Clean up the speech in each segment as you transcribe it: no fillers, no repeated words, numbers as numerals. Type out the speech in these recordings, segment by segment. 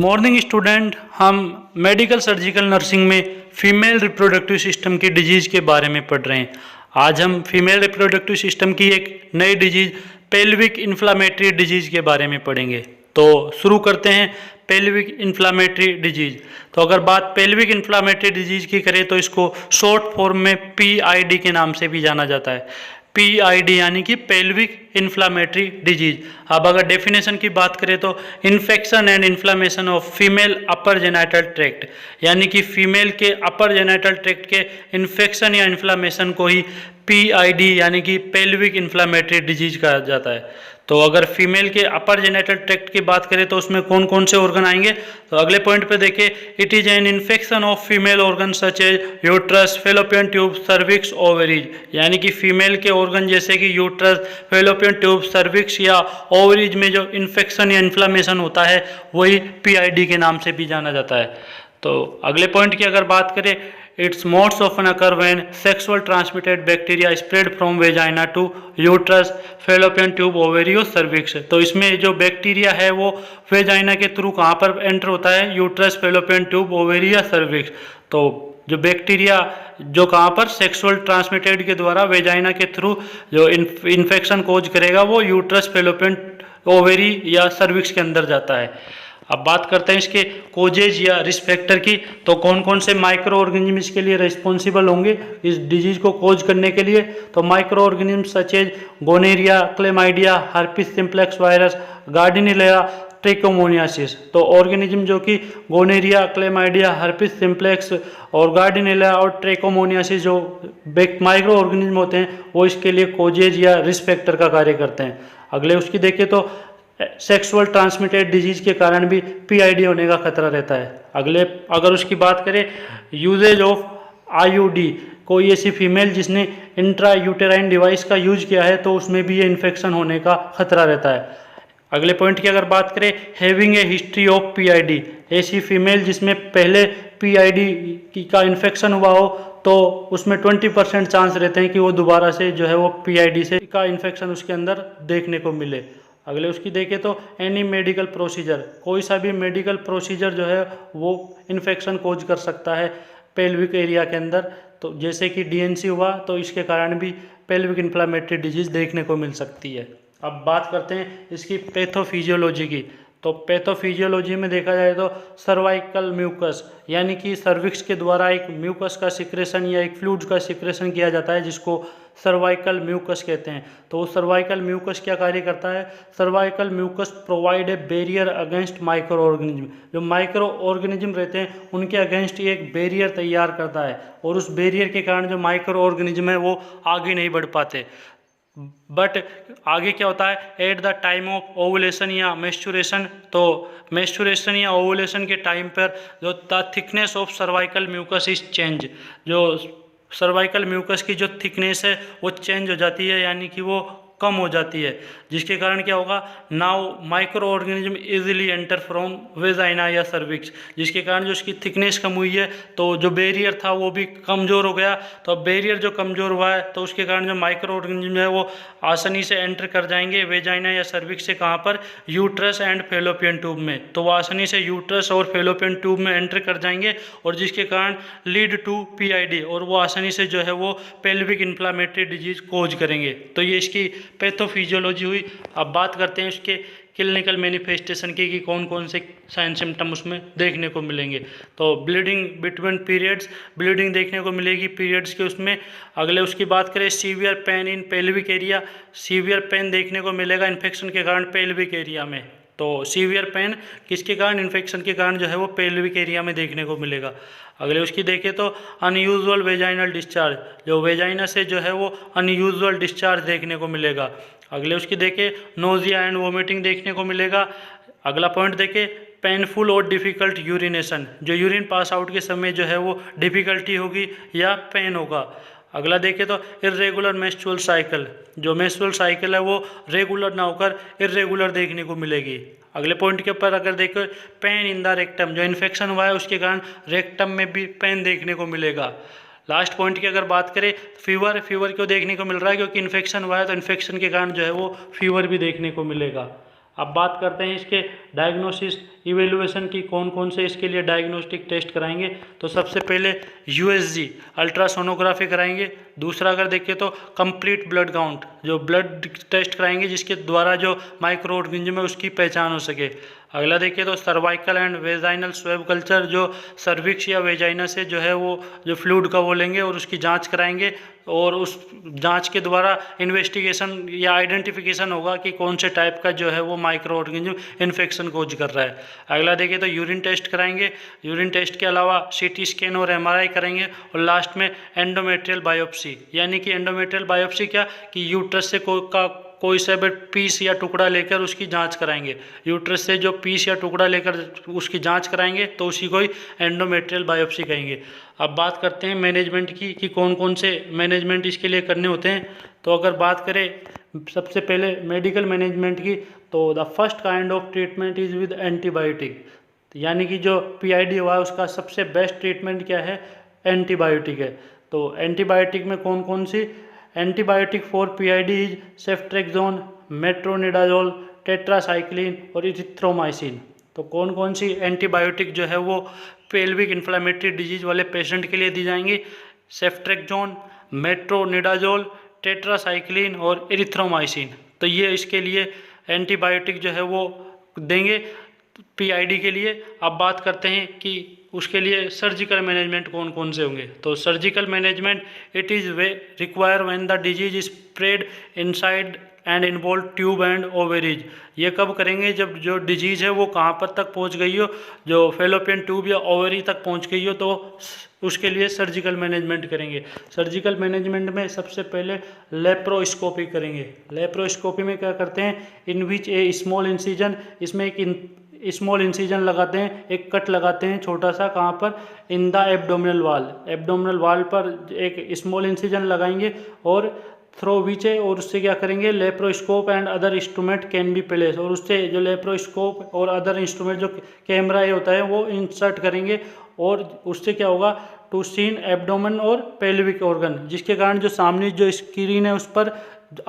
Morning student, हम medical surgical nursing में female reproductive system की डिजीज़ के बारे में पढ़ रहे हैं। आज हम फीमेल रिप्रोडक्टिव सिस्टम की एक नई डिजीज़ पेल्विक इन्फ्लामेटरी डिजीज़ के बारे में पढ़ेंगे। तो शुरू करते हैं पेल्विक इन्फ्लामेटरी डिजीज़। तो अगर बात पेल्विक इन्फ्लामेटरी डिजीज़ की करें तो इसको शॉर्ट फॉर्म में PID के नाम से भी जाना जाता है। PID यानी कि पेल्विक इन्फ्लामेटरी डिजीज। अब अगर डेफिनेशन की बात करें तो infection and inflammation of female upper genital tract, यानी कि फीमेल के अपर जेनाइटल ट्रैक्ट के इन्फेक्शन या इन्फ्लामेशन को ही PID यानी कि पेल्विक इन्फ्लामेटरी डिजीज कहा जाता है। तो अगर फीमेल के अपर जेनाइटल ट्रैक्ट की बात करें तो उसमें कौन कौन से ऑर्गन आएंगे, तो अगले पॉइंट पे देखिए, it is an infection of female organ such as uterus, fallopian tube, cervix, ovaries, यानी कि फीमेल के ऑर्गन जैसे कि यूट्रस, फेलोपियन ट्यूब, सर्विक्स या ओवरीज में जो इन्फेक्शन या इन्फ्लामेशन होता है वही PID के नाम से भी जाना जाता है। तो अगले पॉइंट की अगर बात करें, its modes often occur when sexual transmitted bacteria spread from vagina to uterus, fallopian tube, ovary और cervix। तो इसमें जो बैक्टीरिया है वो वेजाइना के थ्रू कहाँ पर एंटर होता है, यूट्रस, फेलोपियन ट्यूब, ओवेरी या सर्विक्स। तो जो बैक्टीरिया जो कहाँ पर सेक्सुअल ट्रांसमिटेड के द्वारा वेजाइना के थ्रू जो इन्फेक्शन कोज करेगा वो यूट्रस, फेलोपियन, ओवेरी या सर्विक्स के अंदर जाता है। अब बात करते हैं इसके कोजेज या रिस्क फैक्टर की। तो कौन कौन से माइक्रो ऑर्गेनिज्म इसके लिए रिस्पॉन्सिबल होंगे इस डिजीज को कोज करने के लिए, तो micro organism such as gonorrhoea, chlamydia, herpes simplex virus, gardnerella, trichomoniasis. तो ऑर्गेनिज्म जो कि गोनेरिया, क्लेमाइडिया, हर्पिस सिम्प्लेक्स और गार्डिनिलेरा और ट्रिकोमोनियासिस जो माइक्रो ऑर्गेनिज्म होते हैं वो इसके लिए कोजेज या रिस्क फैक्टर का कार्य करते हैं। अगले उसकी देखें तो सेक्सुअल ट्रांसमिटेड डिजीज के कारण भी PID होने का खतरा रहता है। अगले अगर उसकी बात करें, यूजेज ऑफ IUD, कोई ऐसी फीमेल जिसने इंट्रा यूटेराइन डिवाइस का यूज किया है तो उसमें भी ये इन्फेक्शन होने का खतरा रहता है। अगले पॉइंट की अगर बात करें, having a history of PID, ऐसी फीमेल जिसमें पहले PID का इन्फेक्शन हुआ हो तो उसमें 20% चांस रहते हैं कि वो दोबारा से जो है वो PID से का इन्फेक्शन उसके अंदर देखने को मिले। अगले उसकी देखें तो एनी मेडिकल प्रोसीजर, कोई सा भी मेडिकल प्रोसीजर जो है वो इन्फेक्शन कोज कर सकता है पेल्विक एरिया के अंदर। तो जैसे कि DNC हुआ तो इसके कारण भी पेल्विक इन्फ्लामेटरी डिजीज देखने को मिल सकती है। अब बात करते हैं इसकी पैथोफिजियोलॉजी की। तो पैथोफिजियोलॉजी में देखा जाए तो सर्वाइकल म्यूकस, यानी कि सर्विक्स के द्वारा एक म्यूकस का सिक्रेशन या एक फ्लूइड का सिक्रेशन किया जाता है जिसको सर्वाइकल म्यूकस कहते हैं। तो वो सर्वाइकल म्यूकस क्या कार्य करता है, cervical mucus provide a barrier against micro organism, जो माइक्रो ऑर्गेनिज्म रहते हैं उनके अगेंस्ट एक बैरियर तैयार करता है और उस बैरियर के कारण जो माइक्रो ऑर्गेनिज्म है वो आगे नहीं बढ़ पाते। बट आगे क्या होता है, at the time of ovulation या मेस्चुरेशन, तो मेस्चुरेशन या ओवुलेशन के टाइम पर जो the thickness of cervical mucus is change, जो सर्वाइकल म्यूकस की जो थिकनेस है वो चेंज हो जाती है, यानी कि वो कम हो जाती है, जिसके कारण क्या होगा, now micro organism easily enter from vagina या सर्विक्स, जिसके कारण जो उसकी थिकनेस कम हुई है तो जो बैरियर था वो भी कमज़ोर हो गया। तो अब बैरियर जो कमज़ोर हुआ है तो उसके कारण जो माइक्रो ऑर्गेनिज्म है वो आसानी से एंटर कर जाएंगे वेजाइना या सर्विक्स से, कहाँ पर, यूट्रस एंड फेलोपियन ट्यूब में। तो वो आसानी से यूट्रस और फेलोपियन ट्यूब में एंटर कर जाएंगे और जिसके कारण लीड टू PID, और वो आसानी से जो है वो पेल्विक इन्फ्लामेटरी डिजीज कोज करेंगे। तो ये इसकी पैथोफिजियोलॉजी हुई। अब बात करते हैं इसके क्लिनिकल मैनिफेस्टेशन की कि कौन कौन से साइन सिम्टम उसमें देखने को मिलेंगे। तो ब्लीडिंग बिटवीन पीरियड्स, ब्लीडिंग देखने को मिलेगी पीरियड्स के उसमें। अगले उसकी बात करें, severe pain in pelvic area, severe pain देखने को मिलेगा इन्फेक्शन के कारण पेल्विक एरिया में। तो सीवियर पेन किसके कारण, इन्फेक्शन के कारण जो है वो पेल्विक एरिया में देखने को मिलेगा। अगले उसकी देखें तो अनयूजुअल वेजाइनल डिस्चार्ज, जो वेजाइना से जो है वो अनयूजुअल डिस्चार्ज देखने को मिलेगा। अगले उसकी देखें, नोजिया एंड वोमिटिंग देखने को मिलेगा। अगला पॉइंट देखें, पेनफुल और डिफ़िकल्ट यूरिनेशन, जो यूरिन पास आउट के समय जो है वो डिफ़िकल्टी होगी या पेन होगा। अगला देखें तो इर्रेगुलर मेंस्ट्रुअल साइकिल, जो मेंस्ट्रुअल साइकिल है वो रेगुलर ना होकर इर्रेगुलर देखने को मिलेगी। अगले पॉइंट के ऊपर अगर देखो, पेन इन द रेक्टम, जो इन्फेक्शन हुआ है उसके कारण रेक्टम में भी पेन देखने को मिलेगा। लास्ट पॉइंट की अगर बात करें, फीवर, फीवर क्यों देखने को मिल रहा है, क्योंकि इन्फेक्शन हुआ है तो इन्फेक्शन के कारण जो है वो फीवर भी देखने को मिलेगा। अब बात करते हैं इसके डायग्नोसिस इवेल्युएशन की कौन कौन से इसके लिए डायग्नोस्टिक टेस्ट कराएंगे, तो सबसे पहले यूएसजी अल्ट्रासोनोग्राफी कराएंगे। दूसरा अगर देखें तो कंप्लीट ब्लड काउंट, जो ब्लड टेस्ट कराएंगे जिसके द्वारा जो माइक्रो ऑर्गेनिज्म है उसकी पहचान हो सके। अगला देखिए तो cervical and vaginal swab culture, जो सर्विक्स या वेजाइना से जो है वो जो फ्लूइड का वो लेंगे और उसकी जांच कराएंगे, और उस जांच के द्वारा इन्वेस्टिगेशन या आइडेंटिफिकेशन होगा कि कौन से टाइप का जो है वो माइक्रो ऑर्गेनिज्म इन्फेक्शन कोज कर रहा है। अगला देखिए तो यूरिन टेस्ट कराएंगे। यूरिन टेस्ट के अलावा सीटी स्कैन और एमआरआई करेंगे, और लास्ट में एंडोमेट्रियल बायोप्सी, यानी कि एंडोमेट्रियल बायोप्सी क्या कि यूट्रस से कोई सा भी पीस या टुकड़ा लेकर उसकी जांच कराएंगे। यूट्रस से जो पीस या टुकड़ा लेकर उसकी जांच कराएंगे तो उसी को ही एंडोमेट्रियल बायोप्सी कहेंगे। अब बात करते हैं मैनेजमेंट की कि कौन कौन से मैनेजमेंट इसके लिए करने होते हैं। तो अगर बात करें सबसे पहले मेडिकल मैनेजमेंट की, तो the first kind of treatment is with antibiotic, यानी कि जो पीआईडी हुआ है उसका सबसे बेस्ट ट्रीटमेंट क्या है, एंटीबायोटिक है। तो एंटीबायोटिक में कौन कौन सी, antibiotic for PID is ceftriaxone, metronidazole, tetracycline और इजिथ्रोमाइसिन। तो कौन कौन सी एंटीबायोटिक जो है वो पेल्विक इन्फ्लामेटरी डिजीज वाले पेशेंट के लिए दी जाएंगी, सेफ्ट्रेक्सोन, मेट्रोनिडाजोल, टेट्रासाइक्लिन और इरिथ्रोमाइसिन। तो ये इसके लिए एंटीबायोटिक जो है वो देंगे पीआईडी के लिए। अब बात करते हैं कि उसके लिए सर्जिकल मैनेजमेंट कौन कौन से होंगे। तो surgical management it is require when the disease is spread inside and involve tube and ovaries. ये कब करेंगे, जब जो डिजीज़ है वो कहाँ पर तक पहुँच गई हो, जो फेलोपियन ट्यूब या ओवरी तक पहुँच गई हो, तो उसके लिए सर्जिकल मैनेजमेंट करेंगे। सर्जिकल मैनेजमेंट में सबसे पहले लेप्रोस्कोपी करेंगे। लेप्रोस्कोपी में क्या करते हैं, इन विच ए स्मॉल इंसिजन, इसमें एक स्मॉल इंसिजन लगाते हैं, एक कट लगाते हैं छोटा सा, कहाँ पर, इन द एब्डोमिनल वाल, एब्डोमिनल वाल पर एक स्मॉल इंसिजन लगाएंगे, और थ्रो विच है, और उससे क्या करेंगे, laparoscope and other instrument can be place, और उससे जो लेप्रोस्कोप और अदर इंस्ट्रूमेंट जो कैमरा ये होता है वो इंसर्ट करेंगे, और उससे क्या होगा, टू सीन एब्डोमेन और पेल्विक ऑर्गन, जिसके कारण जो सामने जो स्क्रीन है उस पर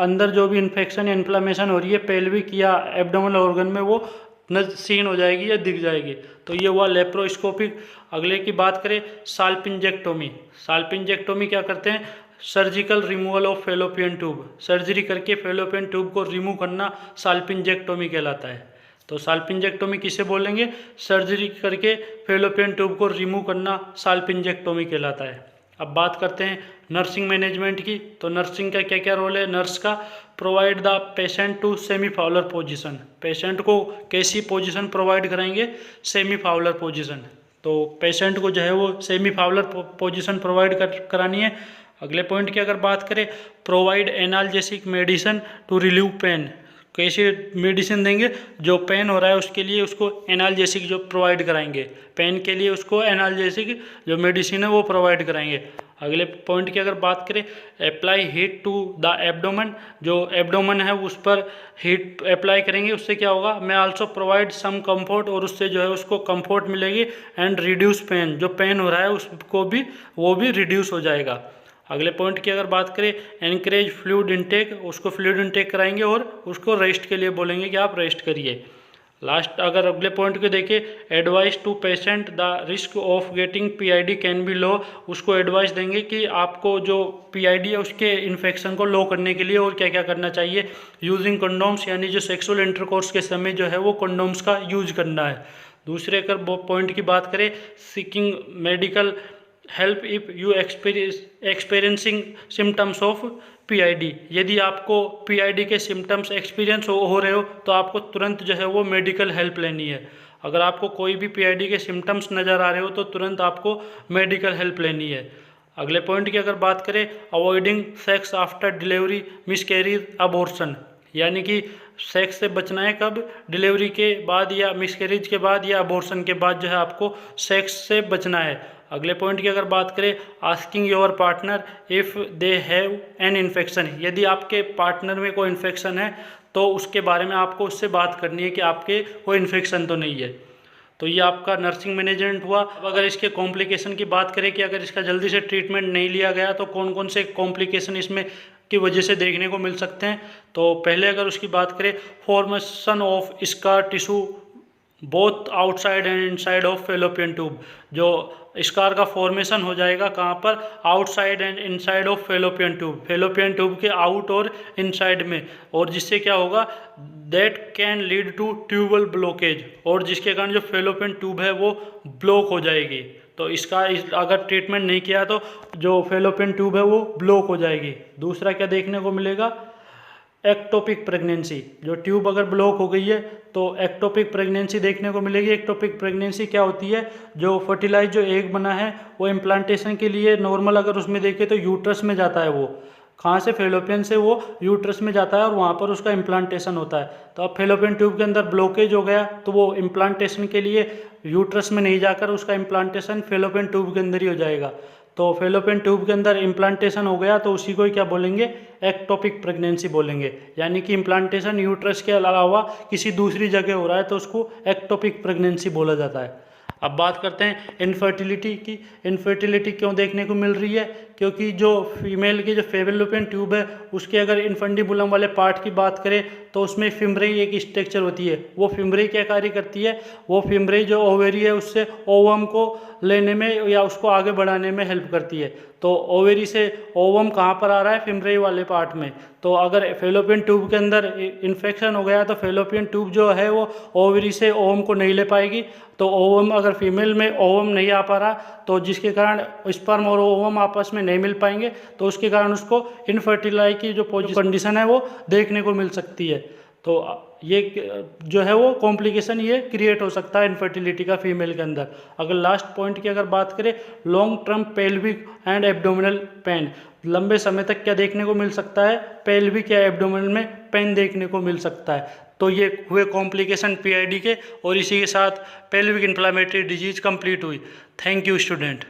अंदर जो भी इन्फेक्शन या इन्फ्लामेशन हो रही है पेल्विक या एब्डोमिनल ऑर्गन में वो सीन हो जाएगी या दिख जाएगी। तो ये हुआ लेप्रोस्कोपिक। अगले की बात करें साल्पिंजेक्टोमी। साल्पिंजेक्टोमी क्या करते हैं, surgical removal of fallopian tube, surgery करके फेलोपियन ट्यूब को रिमूव करना साल्पिंजेक्टोमी कहलाता है। तो साल्पिंजेक्टोमी किसे बोलेंगे, सर्जरी करके फेलोपियन ट्यूब को रिमूव करना साल्पिंजेक्टोमी कहलाता है। अब बात करते हैं नर्सिंग मैनेजमेंट की। तो नर्सिंग का क्या क्या रोल है, नर्स का, provide the patient to semi Fowler position, patient को कैसी पोजीशन प्रोवाइड कराएंगे, सेमी फाउलर पोजीशन। तो पेशेंट को जो है वो सेमी फाउलर पोजीशन प्रोवाइड करानी है। अगले पॉइंट की अगर बात करें, provide analgesic medicine to relieve pain, कैसे मेडिसिन देंगे, जो पेन हो रहा है उसके लिए उसको एनाल्जेसिक जो प्रोवाइड कराएंगे, पेन के लिए उसको एनाल्जेसिक जो मेडिसिन है वो प्रोवाइड कराएंगे। अगले पॉइंट की अगर बात करें, apply heat to the abdomen, जो एब्डोमेन है उस पर हीट अप्लाई करेंगे, उससे क्या होगा, मैं आल्सो प्रोवाइड सम कंफर्ट, और उससे जो है उसको कंफर्ट मिलेगी, एंड रिड्यूस पेन, जो पेन हो रहा है उसको भी वो भी रिड्यूस हो जाएगा। अगले पॉइंट की अगर बात करें, एनकरेज फ्लूइड इनटेक, उसको फ्लूइड इनटेक कराएंगे और उसको रेस्ट के लिए बोलेंगे कि आप रेस्ट करिए। लास्ट अगर अगले पॉइंट को देखें, advice to patient the risk of getting PID can be low, उसको एडवाइस देंगे कि आपको जो पीआईडी है उसके इन्फेक्शन को लो करने के लिए और क्या क्या करना चाहिए। यूजिंग कंडोम्स, यानी जो सेक्सुअल इंटरकोर्स के समय जो है वो कंडोम्स का यूज करना है। दूसरे अगर पॉइंट की बात करें, seeking medical help if you experiencing symptoms of PID, यदि आपको पीआईडी के सिम्टम्स एक्सपीरियंस हो रहे हो तो आपको तुरंत जो है वो मेडिकल हेल्प लेनी है। अगर आपको कोई भी पीआईडी के सिम्टम्स नज़र आ रहे हो तो तुरंत आपको मेडिकल हेल्प लेनी है। अगले पॉइंट की अगर बात करें, avoiding sex after delivery, miscarriage, abortion, यानी कि सेक्स से बचना है कब, डिलीवरी के बाद या मिसकैरेज के बाद या अबॉर्शन के बाद जो है आपको सेक्स से बचना है। अगले पॉइंट की अगर बात करें, asking your partner if they have an infection, यदि आपके पार्टनर में कोई इन्फेक्शन है तो उसके बारे में आपको उससे बात करनी है कि आपके कोई इन्फेक्शन तो नहीं है। तो ये आपका नर्सिंग मैनेजमेंट हुआ। अब अगर इसके कॉम्प्लिकेशन की बात करें कि अगर इसका जल्दी से ट्रीटमेंट नहीं लिया गया तो कौन कौन से कॉम्प्लिकेशन इसमें की वजह से देखने को मिल सकते हैं। तो पहले अगर उसकी बात करें, formation of scar tissue both outside and inside of fallopian tube. जो स्कार का फॉर्मेशन हो जाएगा कहाँ पर, outside and inside of fallopian tube, fallopian tube के आउट और इनसाइड में, और जिससे क्या होगा, that can lead to tubal blockage, और जिसके कारण जो फेलोपियन ट्यूब है वो ब्लॉक हो जाएगी। तो इसका अगर ट्रीटमेंट नहीं किया तो जो फेलोपियन ट्यूब है वो ब्लॉक हो जाएगी। दूसरा क्या देखने को मिलेगा, एक्टोपिक प्रेगनेंसी। जो ट्यूब अगर ब्लॉक हो गई है तो एक्टोपिक प्रेगनेंसी देखने को मिलेगी। एक्टोपिक प्रेगनेंसी क्या होती है, जो फर्टिलाइज जो एग बना है वो इम्प्लांटेशन के लिए नॉर्मल अगर उसमें देखें तो यूट्रस में जाता है, वो कहाँ से, फेलोपियन से वो यूट्रस में जाता है और वहाँ पर उसका इम्प्लांटेशन होता है। तो अब फेलोपियन ट्यूब के अंदर ब्लॉकेज हो गया तो वो इम्प्लांटेशन के लिए यूट्रस में नहीं जाकर उसका इम्प्लांटेशन फेलोपियन ट्यूब के अंदर ही हो जाएगा। तो फेलोपियन ट्यूब के अंदर इम्प्लांटेशन हो गया तो उसी को ही क्या बोलेंगे, एक्टोपिक प्रेगनेंसी बोलेंगे। यानी कि इम्प्लांटेशन यूट्रस के अलावा किसी दूसरी जगह हो रहा है तो उसको एक्टोपिक प्रेगनेंसी बोला जाता है। अब बात करते हैं इनफर्टिलिटी की। इनफर्टिलिटी क्यों देखने को मिल रही है, क्योंकि जो फीमेल की जो फेलोपियन ट्यूब है उसके अगर इन्फंडिबुलम वाले पार्ट की बात करें तो उसमें फिम्ब्रेई एक स्ट्रक्चर होती है। वो फिम्ब्रेई क्या कार्य करती है, वो फिम्ब्रेई जो ओवेरी है उससे ओवम को लेने में या उसको आगे बढ़ाने में हेल्प करती है। तो ओवेरी से ओवम कहाँ पर आ रहा है, फिम्ब्रेई वाले पार्ट में। तो अगर फेलोपियन ट्यूब के अंदर इन्फेक्शन हो गया तो फेलोपियन ट्यूब जो है वो ओवरी से ओवम को नहीं ले पाएगी। तो ओवम अगर फीमेल में ओवम नहीं आ पा रहा तो जिसके कारण स्पर्म और ओवम आपस में नहीं मिल पाएंगे तो उसके कारण उसको इनफर्टिलाई की जो कंडीशन है वो देखने को मिल सकती है। तो ये जो है वो कॉम्प्लिकेशन ये क्रिएट हो सकता है इनफर्टिलिटी का फीमेल के अंदर। अगर लास्ट पॉइंट की अगर बात करें, long term pelvic and abdominal pain, लंबे समय तक क्या देखने को मिल सकता है, पेल्विक या एब्डोमिनल में पेन देखने को मिल सकता है। तो ये हुए कॉम्प्लिकेशन पीआईडी के, और इसी के साथ पेल्विक इन्फ्लेमेटरी डिजीज कंप्लीट हुई। Thank you student.